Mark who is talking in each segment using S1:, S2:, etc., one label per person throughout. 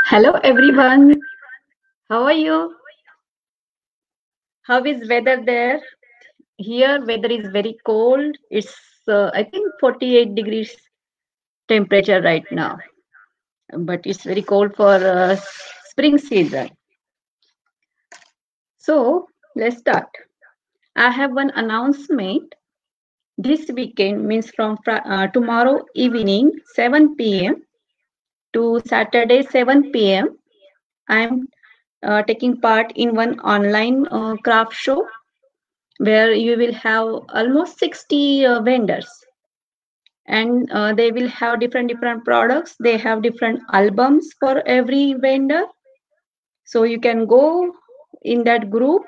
S1: Hello everyone. How are you? How is weather there? Here weather is very cold. It's I think 48 degrees temperature right now. But it's very cold for spring season. So let's start. I have one announcement. This weekend means from tomorrow evening 7 p.m. to Saturday 7 p.m. I'm taking part in one online craft show where you will have almost 60 vendors, and they will have different products. They have different albums for every vendor, so you can go in that group,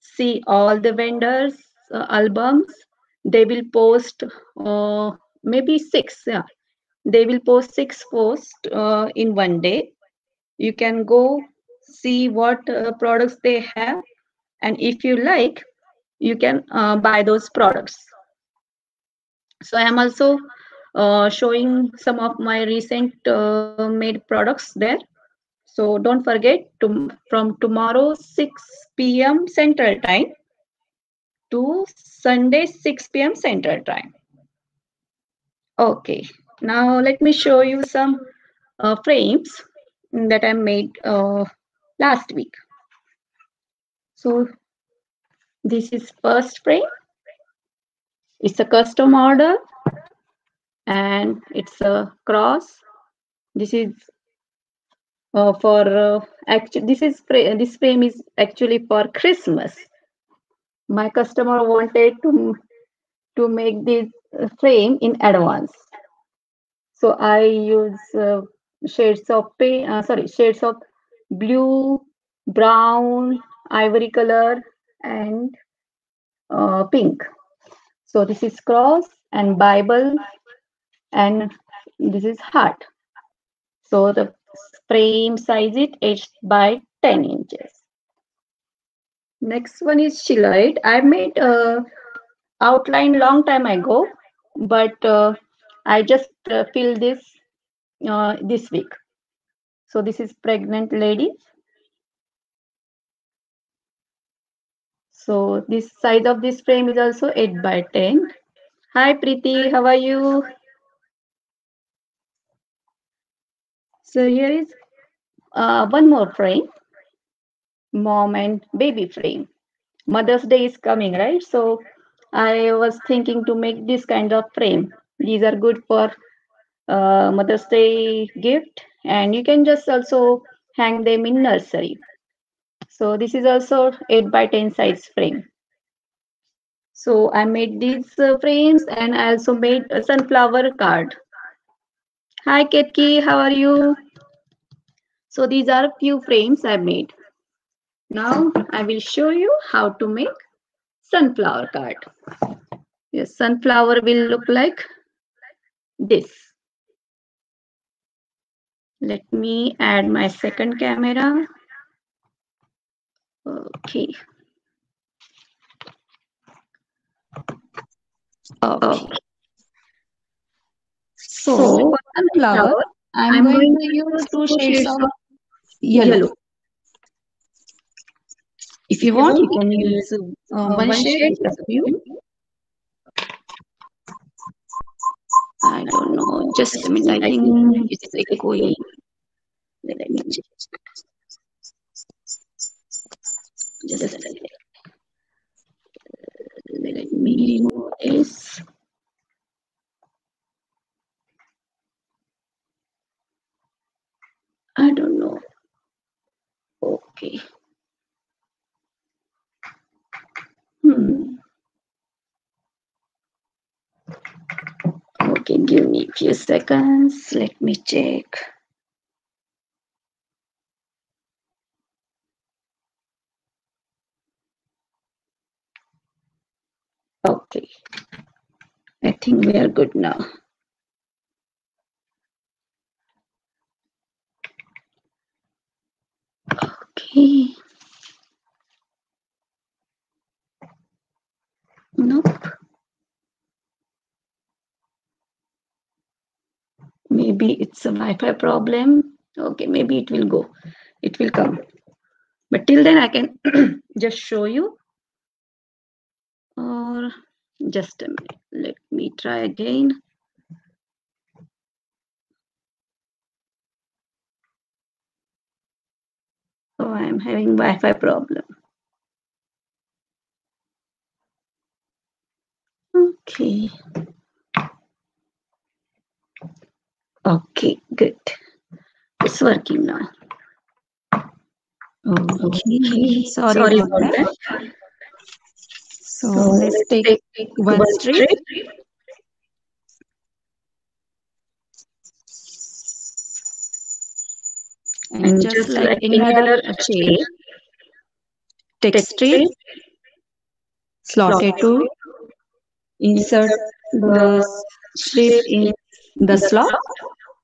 S1: see all the vendors albums. They will post maybe six, yeah, they will post six posts in one day. You can go see what products they have, and if you like, you can buy those products. So I am also showing some of my recent made products there. So don't forget to from tomorrow 6 p.m. Central Time to Sunday 6 p.m. Central Time. Okay, now let me show you some frames that I made last week. So this is first frame. It's a custom order and it's a cross. This is for this frame is actually for Christmas. My customer wanted to make this frame in advance, so I use shades of blue, brown, ivory color, and pink. So this is cross and Bible, and this is heart. So the frame size is 8 by 10 inches. Next one is Chiloid. I made outline long time ago, but I just filled this week. So this is pregnant lady. So this size of this frame is also 8 by 10. Hi Preeti, how are you? So here is one more frame, mom and baby frame. Mother's Day is coming, right? So I was thinking to make this kind of frame. These are good for Mother's Day gift, and you can just also hang them in nursery. So this is also 8 by 10 size frame. So I made these frames, and I also made a sunflower card. Hi Ketki, how are you? So these are a few frames I made. Now I will show you how to make sunflower card. Yes, sunflower will look like this. Let me add my second camera. Okay. Okay.
S2: So for sunflower, I'm going to use two shades of yellow. If you want, you can use one shade. It's up to you.
S1: I don't know. Just a minute. I think it's echoing. Let me check. Just a minute. Let me remove this. I don't know. Okay. Okay, give me a few seconds. Let me check. Okay. I think we are good now. Okay. Nope. Maybe it's a Wi-Fi problem. Okay, maybe it will go. It will come. But till then, I can just show you. Or just a minute. Let me try again. Oh, I am having Wi-Fi problem. Okay. Okay, good. It's working now.
S2: Okay,
S1: Okay.
S2: sorry
S1: Sorry
S2: about
S1: about
S2: that.
S1: that.
S2: So
S1: So
S2: let's
S1: let's
S2: take
S1: take
S2: one
S1: one
S2: strip
S1: strip
S2: and
S1: and
S2: just
S1: just
S2: like
S1: like
S2: any
S1: any
S2: other
S1: other
S2: shape,
S1: shape,
S2: take
S1: take
S2: strip,
S1: strip,
S2: slot
S1: slot
S2: it to,
S1: it,
S2: insert
S1: insert
S2: the
S1: the
S2: strip
S1: strip
S2: in
S1: in
S2: the
S1: the
S2: slot
S1: slot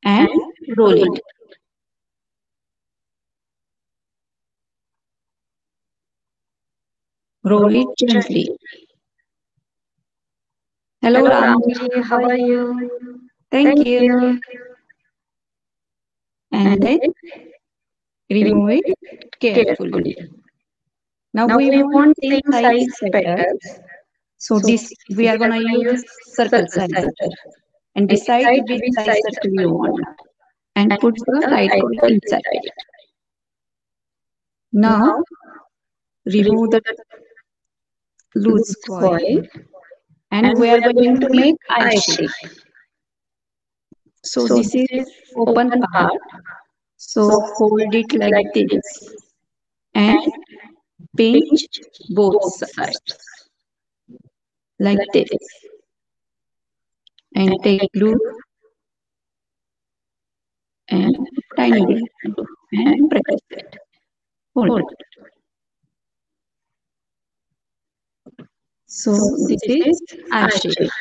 S2: and
S1: and
S2: roll
S1: roll
S2: it.
S1: it.
S2: Roll it
S1: Roll it
S2: gently.
S1: gently.
S2: Hello,
S1: Hello
S2: Ramji,
S1: Ramji,
S2: how
S1: how
S2: are
S1: are
S2: you?
S1: you?
S2: Thank
S1: Thank
S2: you.
S1: you.
S2: And
S1: And
S2: then
S1: then
S2: remove
S1: remove
S2: it
S1: it
S2: carefully.
S1: carefully.
S2: Now
S1: Now
S2: we
S1: we
S2: want
S1: want
S2: same
S1: same
S2: size
S1: size
S2: petal.
S1: petals.
S2: So
S1: So
S2: this we
S1: we
S2: are
S1: are
S2: gonna
S1: gonna
S2: use
S1: use
S2: circle
S1: circle
S2: size
S1: sizer
S2: and
S1: and
S2: decide
S1: decide
S2: which
S1: which
S2: size
S1: size
S2: circle you
S1: circle you
S2: want
S1: want
S2: and
S1: and
S2: put
S1: put
S2: the
S1: the
S2: light
S1: light
S2: bulb
S1: bulb
S2: inside.
S1: inside it.
S2: Now
S1: Now
S2: remove
S1: remove
S2: the
S1: the
S2: loose
S1: loose
S2: coil
S1: coil
S2: and
S1: and
S2: we
S1: we
S2: are
S1: are
S2: going
S1: going
S2: to
S1: to
S2: make
S1: make
S2: eye
S1: eye
S2: shape.
S1: shape.
S2: So
S1: So
S2: this
S1: this
S2: is
S1: is
S2: open
S1: open
S2: part.
S1: part.
S2: So
S1: So
S2: fold it like
S1: like
S2: this
S1: this
S2: and
S1: and
S2: pinch
S1: pinch
S2: both
S1: both
S2: sides
S1: sides
S2: like
S1: like
S2: this
S1: this
S2: and
S1: and
S2: take
S1: take
S2: glue
S1: glue
S2: and
S1: and
S2: tiny
S1: tiny
S2: glue
S1: glue
S2: and
S1: and
S2: press
S1: press
S2: it.
S1: it.
S2: Hold
S1: Hold
S2: it.
S1: it.
S2: So
S1: So
S2: this
S1: this
S2: is
S1: is
S2: eye
S1: eye
S2: shape.
S1: shape.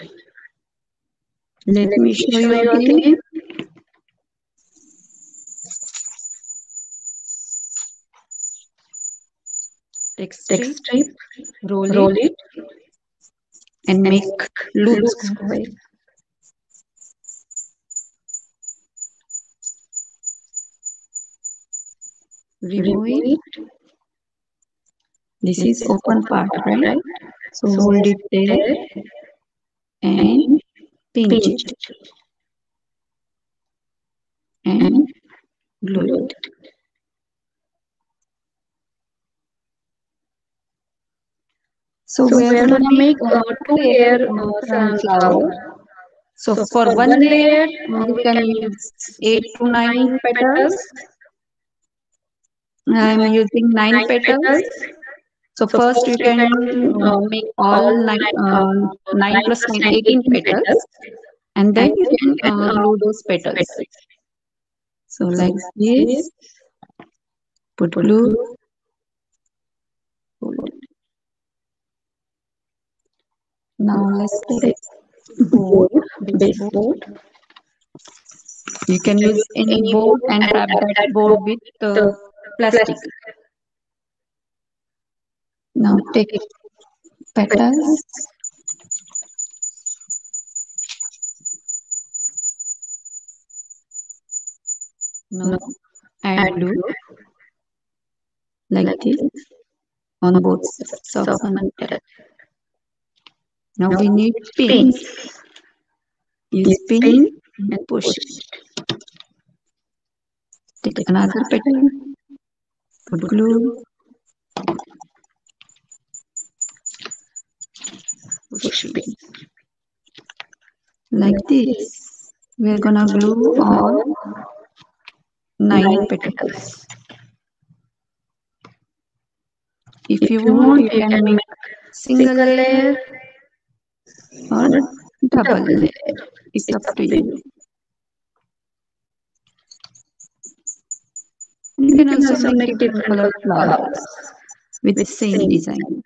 S2: Let
S1: Let
S2: me
S1: me
S2: show
S1: show
S2: you
S1: you
S2: again.
S1: again.
S2: Take
S1: Take
S2: strip,
S1: strip,
S2: roll it
S1: roll it
S2: and
S1: and
S2: make
S1: make
S2: loose
S1: loose
S2: coil.
S1: coil.
S2: Remove
S1: Remove
S2: it.
S1: it.
S2: This
S1: This
S2: is
S1: is
S2: open
S1: open
S2: part,
S1: part,
S2: right?
S1: right?
S2: So
S1: So
S2: hold
S1: hold
S2: it
S1: it
S2: there
S1: there
S2: and
S1: and
S2: pinch it
S1: pinch it
S2: and
S1: and
S2: glue
S1: glue
S2: it.
S1: it.
S2: So
S1: So
S2: we are
S1: we are
S2: gonna
S1: gonna
S2: make
S1: make
S2: two
S1: two
S2: layer
S1: layer
S2: sunflower.
S1: sunflower.
S2: So
S1: So
S2: for
S1: for
S2: one
S1: one
S2: layer,
S1: layer,
S2: we
S1: we
S2: can
S1: can
S2: use
S1: use
S2: 8
S1: eight
S2: to
S1: to
S2: 9
S1: nine
S2: petals.
S1: petals.
S2: I am
S1: I'm
S2: using
S1: using
S2: 9
S1: nine
S2: petals.
S1: petals.
S2: So
S1: So
S2: first
S1: first
S2: you
S1: you
S2: can
S1: can
S2: make
S1: make
S2: all
S1: all
S2: 9,
S1: nine,
S2: 9
S1: 9
S2: plus
S1: plus
S2: 9,
S1: 9,
S2: 18
S1: 18
S2: petals
S1: petals,
S2: and then
S1: and
S2: you
S1: then
S2: can
S1: you can
S2: glue those
S1: those
S2: petals.
S1: petals.
S2: So
S1: So
S2: like
S1: like this,
S2: this, put
S1: put
S2: glue,
S1: glue,
S2: hold
S1: hold
S2: it.
S1: it.
S2: Now
S1: Now
S2: let's
S1: let's
S2: take
S1: take
S2: board,
S1: board,
S2: baseboard.
S1: baseboard.
S2: You
S1: You
S2: can
S1: can
S2: use
S1: use
S2: any
S1: any
S2: board
S1: board
S2: and
S1: and
S2: wrap
S1: wrap
S2: that
S1: that
S2: board
S1: board
S2: with
S1: with the
S2: plastic.
S1: plastic.
S2: Now
S1: Now
S2: take
S1: take
S2: petals.
S1: petals.
S2: Now
S1: Now
S2: add
S1: add
S2: glue
S1: glue
S2: like
S1: like
S2: this
S1: this
S2: on
S1: on
S2: both
S1: both
S2: sides of
S1: sides of
S2: the
S1: the
S2: petal.
S1: middle.
S2: Now
S1: Now
S2: we
S1: we
S2: need
S1: need
S2: pins.
S1: pins.
S2: Use
S1: You
S2: pin
S1: spin
S2: and
S1: and
S2: push
S1: push
S2: it.
S1: it.
S2: Take
S1: Take
S2: another
S1: another
S2: petal,
S1: petal,
S2: put
S1: put
S2: glue,
S1: glue,
S2: push
S1: push
S2: pin.
S1: pin.
S2: Like
S1: Like
S2: this.
S1: this.
S2: We are
S1: We're
S2: gonna
S1: gonna
S2: glue
S1: glue
S2: all
S1: all
S2: 9
S1: nine
S2: petals.
S1: petals.
S2: If
S1: If
S2: you
S1: you
S2: want,
S1: want,
S2: you
S1: you
S2: can
S1: can
S2: make
S1: make
S2: single
S1: single
S2: layer
S1: layer
S2: or
S1: or
S2: double
S1: double
S2: layer.
S1: layer.
S2: It's up
S1: It's up
S2: to
S1: to
S2: you.
S1: you.
S2: You
S1: You
S2: can
S1: can
S2: also
S1: also
S2: make
S1: make
S2: different
S1: different
S2: color
S1: color
S2: flowers
S1: flowers
S2: with
S1: with
S2: same
S1: same
S2: design.
S1: design.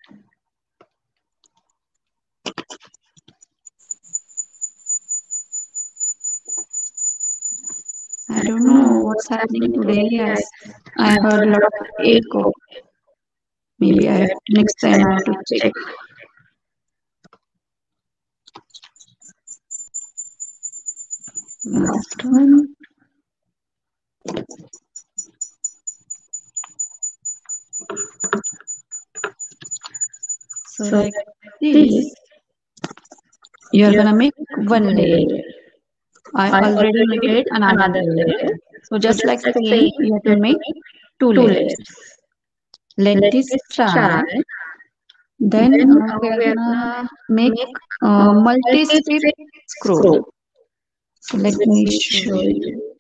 S2: I
S1: I
S2: don't
S1: don't
S2: know
S1: know
S2: what's
S1: what's
S2: happening
S1: happening
S2: today.
S1: today.
S2: I
S1: I
S2: heard a
S1: heard
S2: lot
S1: lot
S2: of
S1: of
S2: echo.
S1: echo.
S2: Maybe
S1: Maybe
S2: next
S1: next
S2: time
S1: time
S2: I have
S1: I
S2: to
S1: have to
S2: check.
S1: check.
S2: Last
S1: Last
S2: one.
S1: one.
S2: So like
S1: this,
S2: this, you are gonna make one layer. I
S1: I
S2: already
S1: already
S2: made
S1: made
S2: another
S1: another
S2: layer.
S1: layer.
S2: So
S1: So
S2: just
S1: just
S2: like
S1: like
S2: same,
S1: saying,
S2: you have
S1: you
S2: to
S1: have to
S2: make
S1: make
S2: two
S1: two
S2: layers.
S1: layers.
S2: Let
S1: Let
S2: this
S1: this
S2: dry.
S1: dry.
S2: Then
S1: Then
S2: we are
S1: we are
S2: gonna
S1: gonna
S2: make
S1: make
S2: multi-strip
S1: multi-strip
S2: scroll.
S1: scroll.
S2: So let
S1: Let
S2: me
S1: me
S2: show
S1: show
S2: you.
S1: you.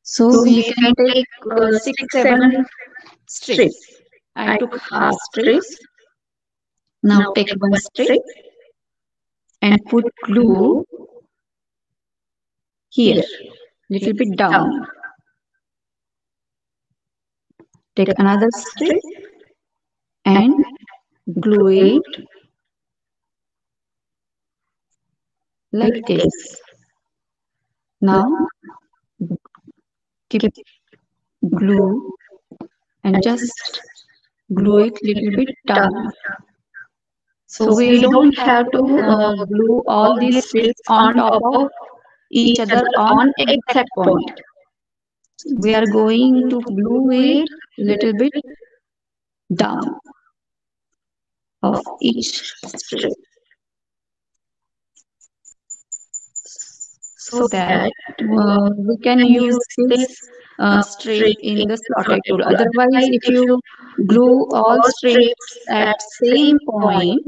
S2: So
S1: So
S2: we
S1: we
S2: can
S1: can
S2: take
S1: take
S2: six,
S1: six,
S2: seven
S1: seven
S2: strips.
S1: strips.
S2: I
S1: I
S2: took
S1: took
S2: half
S1: half
S2: strips.
S1: strips.
S2: Now
S1: Now
S2: take
S1: take
S2: one
S1: one
S2: strip
S1: strip
S2: and
S1: and
S2: put
S1: put
S2: glue
S1: glue
S2: here,
S1: here,
S2: little
S1: little
S2: bit
S1: bit
S2: down.
S1: down.
S2: Take
S1: Take
S2: another
S1: another
S2: strip
S1: strip
S2: and
S1: and
S2: glue
S1: glue
S2: it
S1: it
S2: like
S1: like
S2: this.
S1: this.
S2: Now
S1: Now
S2: keep
S1: keep
S2: glue
S1: glue
S2: and
S1: and
S2: just
S1: just
S2: glue
S1: glue
S2: it
S1: it
S2: little
S1: little
S2: bit
S1: bit
S2: down.
S1: down.
S2: So
S1: So
S2: we
S1: we
S2: don't
S1: don't
S2: have
S1: have
S2: to
S1: to
S2: glue
S1: glue
S2: all
S1: all
S2: these
S1: these
S2: strips
S1: strips
S2: on
S1: on
S2: top
S1: top
S2: of
S1: of
S2: each
S1: each
S2: other
S1: other
S2: on
S1: on
S2: exact
S1: exact
S2: point.
S1: point.
S2: We are
S1: We are
S2: going
S1: going
S2: to
S1: to
S2: glue
S1: glue
S2: it
S1: it
S2: little
S1: little
S2: bit
S1: bit
S2: down
S1: down
S2: of
S1: of
S2: each
S1: each
S2: strip
S1: strip
S2: so
S1: so
S2: that
S1: that
S2: we
S1: we
S2: can
S1: can
S2: use
S1: use
S2: this
S1: this
S2: strip
S1: strip
S2: in
S1: in
S2: the
S1: the
S2: slotted
S1: slotted
S2: tool.
S1: tool.
S2: Otherwise,
S1: Otherwise,
S2: if
S1: if
S2: you
S1: you
S2: glue
S1: glue
S2: all
S1: all
S2: strips
S1: strips
S2: at
S1: at
S2: same
S1: same
S2: point,
S1: point,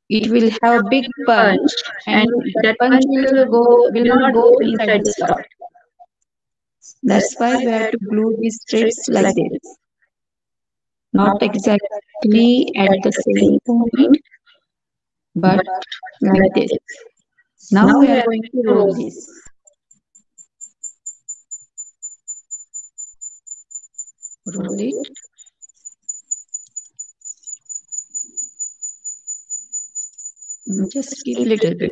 S2: it
S1: it
S2: will
S1: will
S2: have a
S1: have
S2: big
S1: big
S2: punch,
S1: punch,
S2: and
S1: and
S2: that
S1: that
S2: punch
S1: punch
S2: will
S1: will
S2: not
S1: not
S2: go
S1: go
S2: inside
S1: inside
S2: the
S1: the
S2: slot.
S1: slot.
S2: That's
S1: That's
S2: why
S1: why
S2: we
S1: we
S2: have
S1: have
S2: to
S1: to
S2: glue
S1: glue
S2: these
S1: these
S2: strips
S1: strips
S2: like
S1: like
S2: this,
S1: this,
S2: not
S1: not
S2: exactly
S1: exactly
S2: at
S1: at
S2: the
S1: the
S2: same
S1: same
S2: point,
S1: point,
S2: but
S1: but
S2: like
S1: like
S2: this.
S1: this.
S2: Now
S1: Now
S2: we
S1: we
S2: are
S1: are
S2: going
S1: going
S2: to
S1: to
S2: roll
S1: roll
S2: this.
S1: this.
S2: Roll it just
S1: Just
S2: keep
S1: keep
S2: little bit
S1: little bit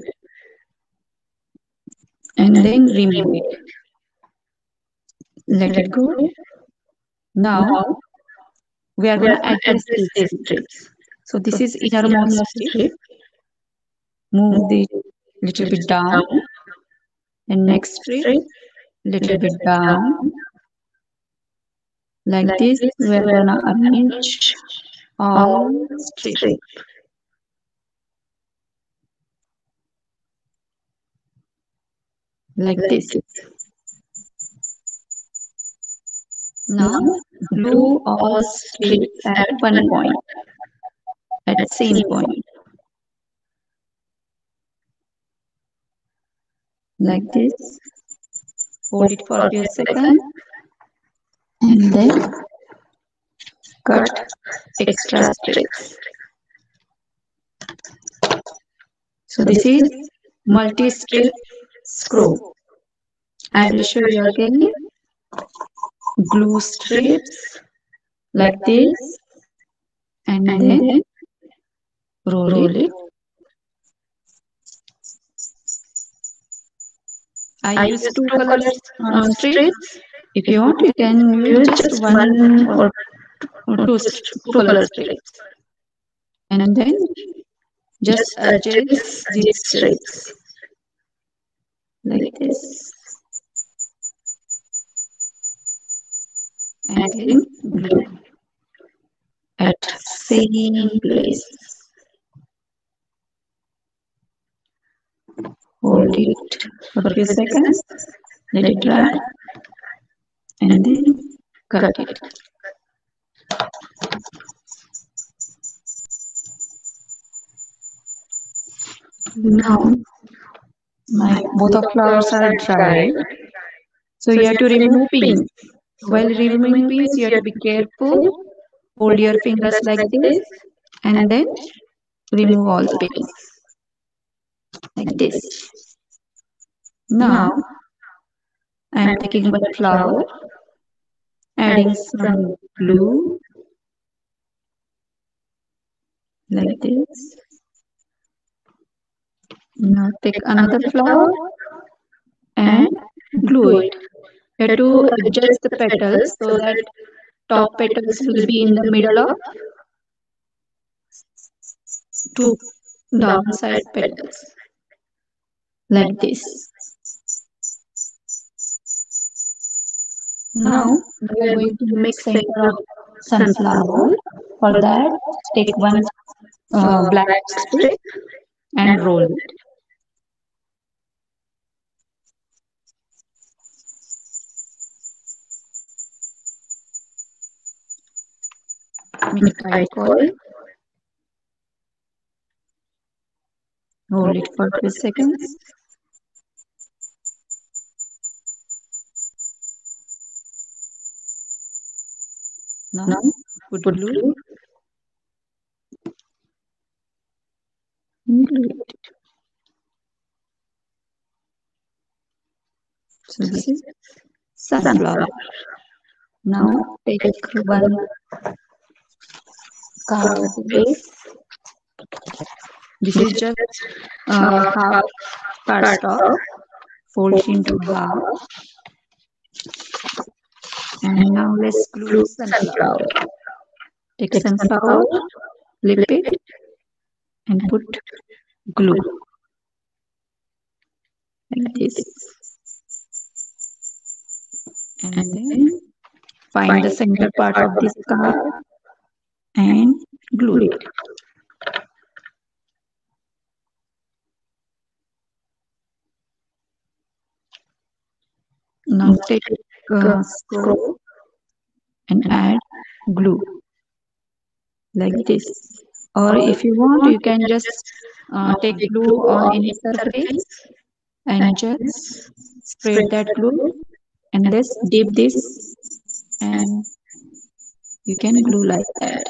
S2: and
S1: and
S2: then
S1: then
S2: remove
S1: remove
S2: it.
S1: it.
S2: Let
S1: Let
S2: it
S1: it
S2: go.
S1: go.
S2: Now
S1: Now
S2: we are
S1: we
S2: gonna
S1: are going to
S2: adjust
S1: adjust
S2: this
S1: these
S2: strip.
S1: strips.
S2: So this
S1: So
S2: is
S1: this is
S2: innermost
S1: innermost
S2: strip.
S1: strip.
S2: Move
S1: Move
S2: the
S1: it
S2: little bit
S1: little bit
S2: down,
S1: down
S2: and
S1: and
S2: next strip
S1: strip
S2: little bit
S1: little bit
S2: down.
S1: down.
S2: Like
S1: Like
S2: this,
S1: this,
S2: we are
S1: we are
S2: gonna
S1: going to
S2: arrange
S1: arrange
S2: all
S1: all
S2: strips
S1: strips
S2: like
S1: like
S2: this.
S1: this.
S2: Now
S1: Now
S2: glue
S1: glue
S2: all
S1: all
S2: strips
S1: strips
S2: at
S1: at
S2: one
S1: one
S2: point,
S1: point,
S2: at
S1: at
S2: same
S1: same
S2: point,
S1: point,
S2: like this. Hold it for a
S1: for
S2: few
S1: a
S2: seconds
S1: second,
S2: and then
S1: then
S2: cut
S1: cut
S2: extra
S1: extra
S2: strip.
S1: strips.
S2: So
S1: So
S2: this
S1: this
S2: is
S1: is
S2: multi-strip
S1: multi-strip
S2: screw.
S1: screw.
S2: I
S1: I
S2: will
S1: will
S2: show
S1: show
S2: you
S1: you
S2: again.
S1: again.
S2: Glue strips
S1: Strips
S2: like
S1: like
S2: this
S1: this
S2: and
S1: and
S2: then
S1: then
S2: roll it.
S1: roll it.
S2: I
S1: I
S2: use
S1: use
S2: two
S1: two
S2: colors
S1: colors
S2: strips.
S1: strips.
S2: If
S1: If
S2: you
S1: you
S2: want, you
S1: want, you
S2: can
S1: can
S2: use
S1: use
S2: just
S1: just
S2: one
S1: one
S2: or
S1: or
S2: two two
S1: two
S2: color
S1: color
S2: strips,
S1: strips.
S2: and then just
S1: Just
S2: adjust
S1: adjust
S2: these
S1: these
S2: strips
S1: strips
S2: like
S1: like
S2: this,
S1: this
S2: and
S1: and
S2: then
S1: then
S2: glue
S1: glue
S2: at
S1: at
S2: same
S1: same
S2: place.
S1: place.
S2: Hold
S1: Hold
S2: it
S1: it
S2: for a
S1: for a
S2: few
S1: few
S2: seconds,
S1: seconds.
S2: let
S1: Let
S2: it
S1: it
S2: dry,
S1: dry
S2: and
S1: and
S2: then
S1: then
S2: cut
S1: cut
S2: it.
S1: it.
S2: Now
S1: Now
S2: my
S1: my
S2: both of
S1: both of
S2: flowers
S1: flowers
S2: are
S1: are
S2: dried,
S1: dried.
S2: so
S1: So
S2: you have
S1: you
S2: to
S1: have to
S2: remove
S1: remove
S2: pins.
S1: pins.
S2: So
S1: So
S2: while
S1: while
S2: removing
S1: removing
S2: pins, you
S1: pins,
S2: have
S1: you
S2: to
S1: have
S2: be
S1: to be
S2: careful.
S1: careful.
S2: Hold
S1: Hold
S2: your
S1: your
S2: fingers
S1: fingers
S2: like
S1: like
S2: this,
S1: this
S2: and
S1: and
S2: then
S1: then
S2: remove all
S1: remove all
S2: pins
S1: pins
S2: like
S1: like
S2: this.
S1: this.
S2: Now
S1: Now
S2: I am
S1: I'm
S2: taking
S1: taking
S2: one
S1: one
S2: flower,
S1: flower,
S2: adding
S1: adding
S2: some
S1: some
S2: glue
S1: glue
S2: like
S1: like
S2: this.
S1: this.
S2: Now take
S1: Take
S2: another
S1: another
S2: flower
S1: flower
S2: and
S1: and
S2: glue
S1: glue
S2: it.
S1: it.
S2: You have
S1: You have
S2: to
S1: to
S2: adjust
S1: adjust
S2: the
S1: the
S2: petals
S1: petals
S2: so
S1: so
S2: that
S1: that
S2: top
S1: top
S2: petals
S1: petals
S2: will
S1: will
S2: be
S1: be
S2: in the
S1: in the
S2: middle of
S1: middle of
S2: two
S1: two
S2: downside
S1: downside
S2: petals
S1: petals
S2: like
S1: like
S2: this.
S1: this.
S2: Now
S1: Now
S2: we are
S1: we are
S2: going
S1: going
S2: to
S1: to
S2: make
S1: make
S2: center
S1: center
S2: of
S1: of
S2: sunflower.
S1: sunflower.
S2: For
S1: For
S2: that,
S1: that,
S2: take
S1: take
S2: one
S1: one
S2: black strip and roll it. Make a tight coil, hold it for 2 seconds. Now put glue and glue it. So this is sunflower. Now take one card base. This is just half cardstock. Fold it into half. And now let's glue sunflower. Take sunflower, flip it, and put glue like this. And then find the center part of this card and glue it. Now take a screw and add glue like this. Or if you want, you can just take glue on any surface and just spread that glue and let's dip this and you can glue like that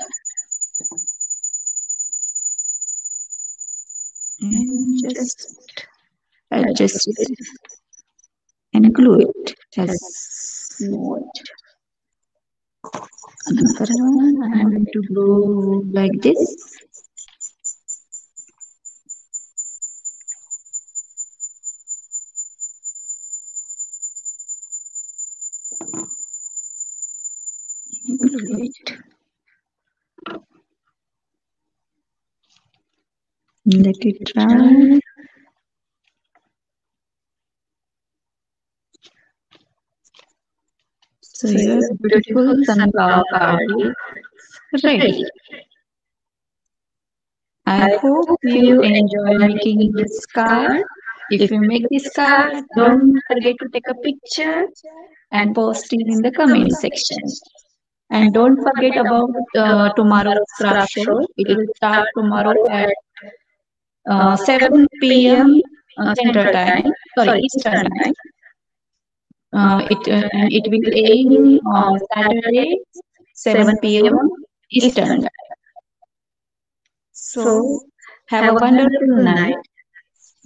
S2: and just adjust it and glue it as you want. Another one I'm going to glue like this. Glue it. Let it dry. So your beautiful sunflower card is ready. I hope you enjoy making this card. If you make this card, don't forget to take a picture and post it in the comment section. And don't forget about tomorrow's craft show. It will start tomorrow at 7 p.m. Central Time, sorry, Eastern Time. It will end on Saturday, 7 p.m. Eastern Time. So have a wonderful night.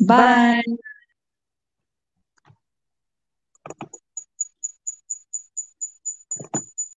S2: Bye.